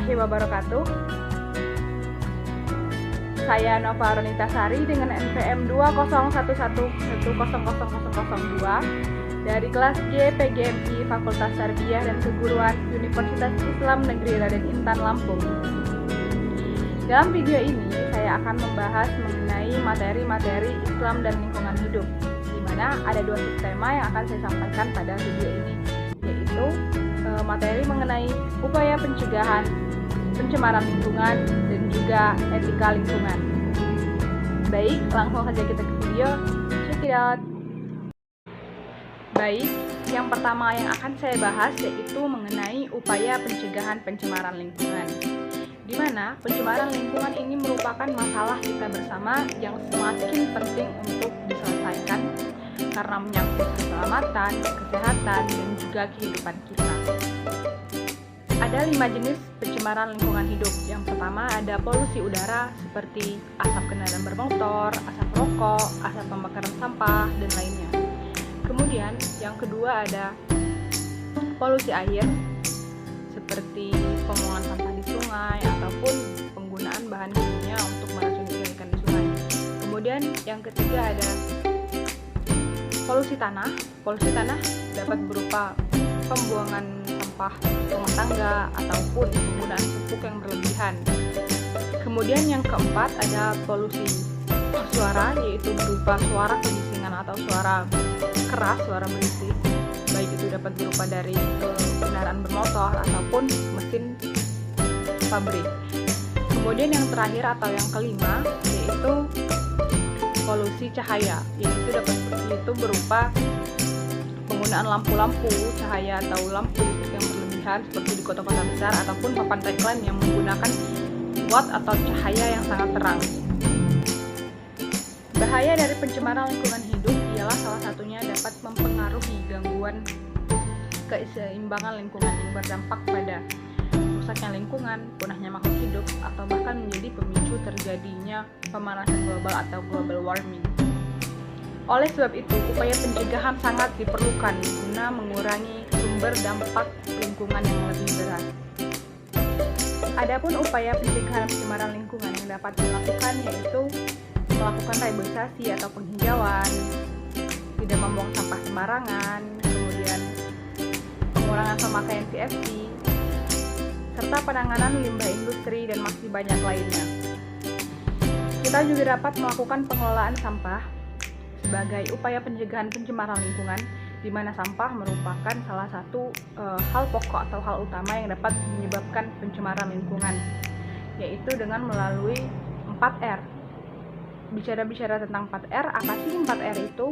warahmatullahi wabarakatuh. Saya Nova Ronita Sari dengan NPM 2011100002 dari kelas G PGMI Fakultas Tarbiyah dan Keguruan Universitas Islam Negeri Raden Intan Lampung. Dalam video ini saya akan membahas mengenai materi-materi Islam dan lingkungan hidup, di mana ada dua subtema yang akan saya sampaikan pada video ini, yaitu materi mengenai upaya pencegahan pencemaran lingkungan dan juga etika lingkungan. Baik, langsung saja kita ke video. Check it out. Baik, yang pertama yang akan saya bahas yaitu mengenai upaya pencegahan pencemaran lingkungan, di mana pencemaran lingkungan ini merupakan masalah kita bersama yang semakin penting untuk diselesaikan karena menyangkut keselamatan, kesehatan, dan juga kehidupan kita. Ada 5 jenis pencemaran lingkungan hidup. Yang pertama ada polusi udara seperti asap kendaraan bermotor, asap rokok, asap pembakaran sampah, dan lainnya. Kemudian yang kedua ada polusi air seperti pembuangan sampah di sungai ataupun penggunaan bahan kimia untuk meracuni ikan di sungai. Kemudian yang ketiga ada polusi tanah. Polusi tanah dapat berupa pembuangan sampah rumah tangga ataupun penggunaan pupuk yang berlebihan. Kemudian yang keempat ada polusi suara, yaitu berupa suara kebisingan atau suara keras, suara berisik, baik itu dapat berupa dari kendaraan bermotor ataupun mesin pabrik. Kemudian yang terakhir atau yang kelima yaitu polusi cahaya, yaitu berupa penggunaan lampu-lampu cahaya atau lampu yang berlebihan seperti di kota-kota besar ataupun papan tagline yang menggunakan watt atau cahaya yang sangat terang. Bahaya dari pencemaran lingkungan hidup ialah salah satunya dapat mempengaruhi gangguan keseimbangan lingkungan yang berdampak pada rusaknya lingkungan, punahnya makhluk hidup, atau bahkan menjadi pemicu terjadinya pemanasan global atau global warming. Oleh sebab itu, upaya pencegahan sangat diperlukan guna mengurangi sumber dampak lingkungan yang lebih berat. Adapun upaya pencegahan pencemaran lingkungan yang dapat dilakukan yaitu melakukan reboisasi atau penghijauan, tidak membuang sampah sembarangan, kemudian pengurangan pemakaian CFC, serta penanganan limbah industri dan masih banyak lainnya. Kita juga dapat melakukan pengelolaan sampah sebagai upaya pencegahan pencemaran lingkungan, di mana sampah merupakan salah satu hal pokok atau hal utama yang dapat menyebabkan pencemaran lingkungan, yaitu dengan melalui 4R. Bicara tentang 4R, apa sih 4R itu?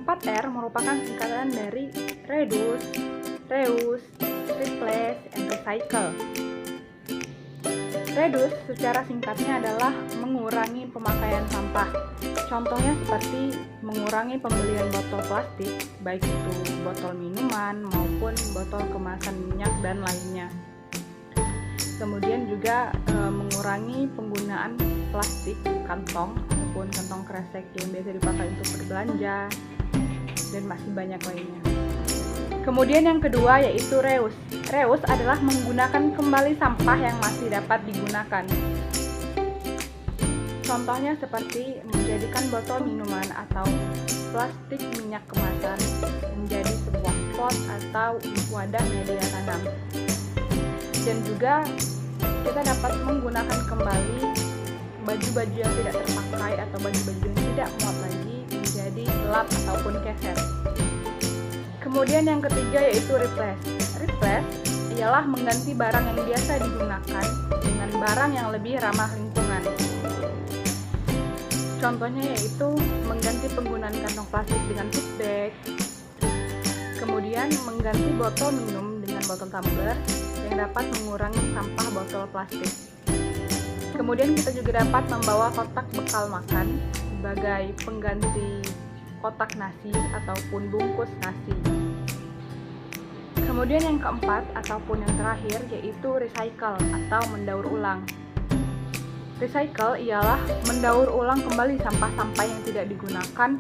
4R merupakan singkatan dari reduce, reuse, replace, and recycle. Reduce secara singkatnya adalah mengurangi pemakaian sampah. Contohnya seperti mengurangi pembelian botol plastik, baik itu botol minuman maupun botol kemasan minyak dan lainnya. Kemudian juga mengurangi penggunaan plastik kantong ataupun kantong kresek yang biasa dipakai untuk berbelanja, dan masih banyak lainnya. Kemudian yang kedua yaitu reuse. Reuse adalah menggunakan kembali sampah yang masih dapat digunakan. Contohnya seperti menjadikan botol minuman atau plastik minyak kemasan menjadi sebuah pot atau wadah media tanam. Dan juga kita dapat menggunakan kembali baju-baju yang tidak terpakai atau baju-baju yang tidak muat lagi menjadi lap ataupun keset. Kemudian yang ketiga yaitu replace. Replace ialah mengganti barang yang biasa digunakan dengan barang yang lebih ramah lingkungan. Contohnya yaitu mengganti penggunaan kantong plastik dengan tote bag, kemudian mengganti botol minum dengan botol tumbler yang dapat mengurangi sampah botol plastik. Kemudian kita juga dapat membawa kotak bekal makan sebagai pengganti kotak nasi ataupun bungkus nasi. Kemudian yang keempat ataupun yang terakhir yaitu recycle atau mendaur ulang. Recycle ialah mendaur ulang kembali sampah-sampah yang tidak digunakan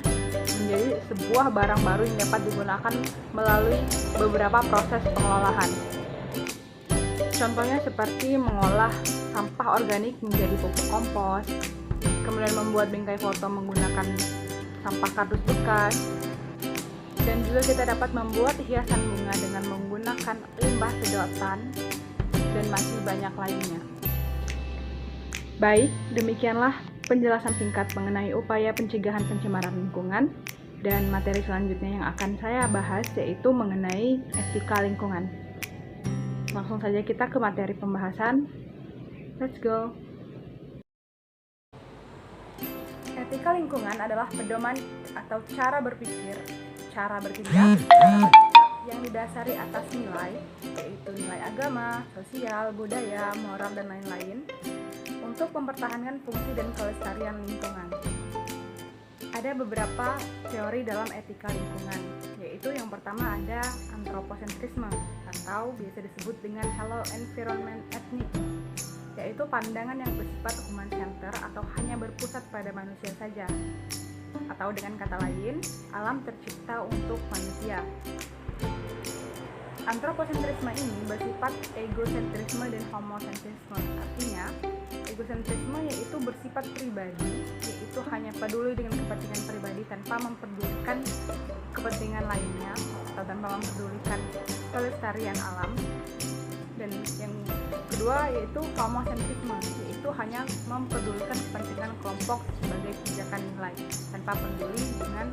menjadi sebuah barang baru yang dapat digunakan melalui beberapa proses pengelolaan. Contohnya seperti mengolah sampah organik menjadi pupuk kompos, kemudian membuat bingkai foto menggunakan sampah kardus bekas, dan juga kita dapat membuat hiasan bunga dengan menggunakan limbah sedotan, dan masih banyak lainnya. Baik, demikianlah penjelasan singkat mengenai upaya pencegahan pencemaran lingkungan, dan materi selanjutnya yang akan saya bahas yaitu mengenai etika lingkungan. Langsung saja kita ke materi pembahasan. Let's go! Etika lingkungan adalah pedoman atau cara berpikir, cara bertindak yang didasari atas nilai, yaitu nilai agama, sosial, budaya, moral, dan lain-lain, untuk mempertahankan fungsi dan kelestarian lingkungan. Ada beberapa teori dalam etika lingkungan, yaitu yang pertama ada antroposentrisme atau biasa disebut dengan Hello Environment Ethnic, yaitu pandangan yang bersifat human center atau hanya berpusat pada manusia saja, atau dengan kata lain, alam tercipta untuk manusia. Antroposentrisme ini bersifat egosentrisme dan homosentrisme. Artinya, egosentrisme yaitu bersifat pribadi, yaitu hanya peduli dengan kepentingan pribadi tanpa mempedulikan kepentingan lainnya atau tanpa mempedulikan kelestarian alam. Dan yang kedua yaitu homosentrisme, yaitu hanya mempedulikan kepentingan kelompok sebagai pijakan nilai tanpa peduli dengan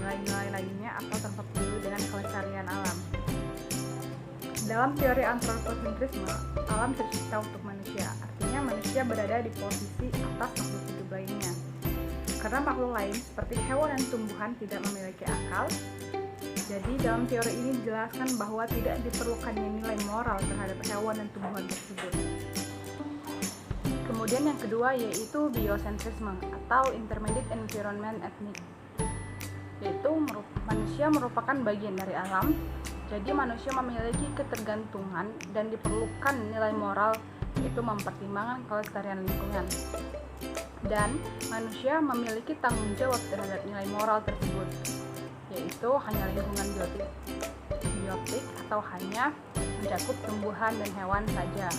nilai-nilai lainnya atau tanpa peduli dengan kelestarian alam. Dalam teori antroposentrisme, alam tercipta untuk manusia, artinya manusia berada di posisi atas makhluk hidup lainnya. Karena makhluk lain seperti hewan dan tumbuhan tidak memiliki akal, jadi dalam teori ini dijelaskan bahwa tidak diperlukannya nilai moral terhadap hewan dan tumbuhan tersebut. Kemudian yang kedua yaitu biosentrisme atau intermediate environment ethnic, yaitu manusia merupakan bagian dari alam. Jadi manusia memiliki ketergantungan dan diperlukan nilai moral, yaitu mempertimbangkan kelestarian lingkungan. Dan manusia memiliki tanggung jawab terhadap nilai moral tersebut, yaitu hanya lingkungan biotik atau hanya mencakup tumbuhan dan hewan saja.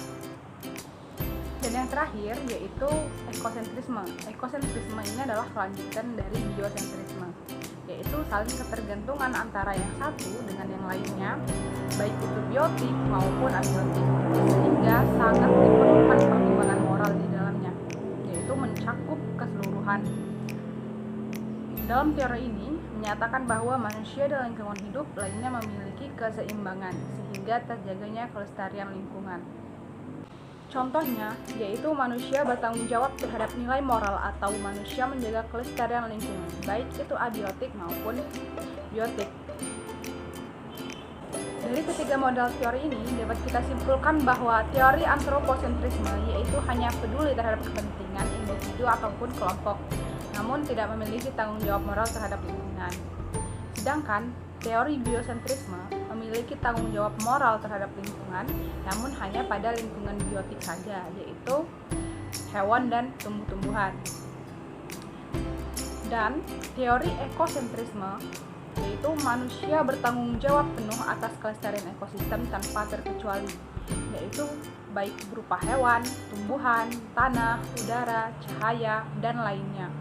Dan yang terakhir yaitu ekosentrisme. Ekosentrisme ini adalah kelanjutan dari biosentrisme, yaitu saling ketergantungan antara yang satu dengan yang lainnya, baik itu biotik maupun abiotik, sehingga sangat diperlukan pertimbangan moral di dalamnya, yaitu mencakup keseluruhan. Dalam teori ini menyatakan bahwa manusia dan lingkungan hidup lainnya memiliki keseimbangan, sehingga terjaganya kelestarian lingkungan. Contohnya, yaitu manusia bertanggung jawab terhadap nilai moral atau manusia menjaga kelestarian lingkungan, baik itu abiotik maupun biotik. Dari ketiga model teori ini dapat kita simpulkan bahwa teori antroposentrisme yaitu hanya peduli terhadap kepentingan individu ataupun kelompok, namun tidak memiliki tanggung jawab moral terhadap lingkungan. Sedangkan teori biosentrisme memiliki tanggung jawab moral terhadap lingkungan, namun hanya pada lingkungan biotik saja, yaitu hewan dan tumbuh-tumbuhan. Dan teori ekosentrisme yaitu manusia bertanggung jawab penuh atas kelestarian ekosistem tanpa terkecuali, yaitu baik berupa hewan, tumbuhan, tanah, udara, cahaya, dan lainnya.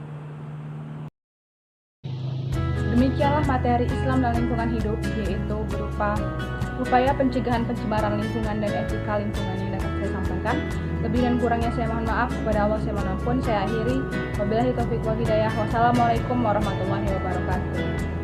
Demikianlah materi Islam dan lingkungan hidup, yaitu berupa upaya pencegahan pencemaran lingkungan dan etika lingkungan yang dapat saya sampaikan. Lebih dan kurangnya saya mohon maaf, kepada Allah saya mohon ampun. Saya akhiri. Wabillahi taufiq wal hidayah. Wassalamualaikum warahmatullahi wabarakatuh.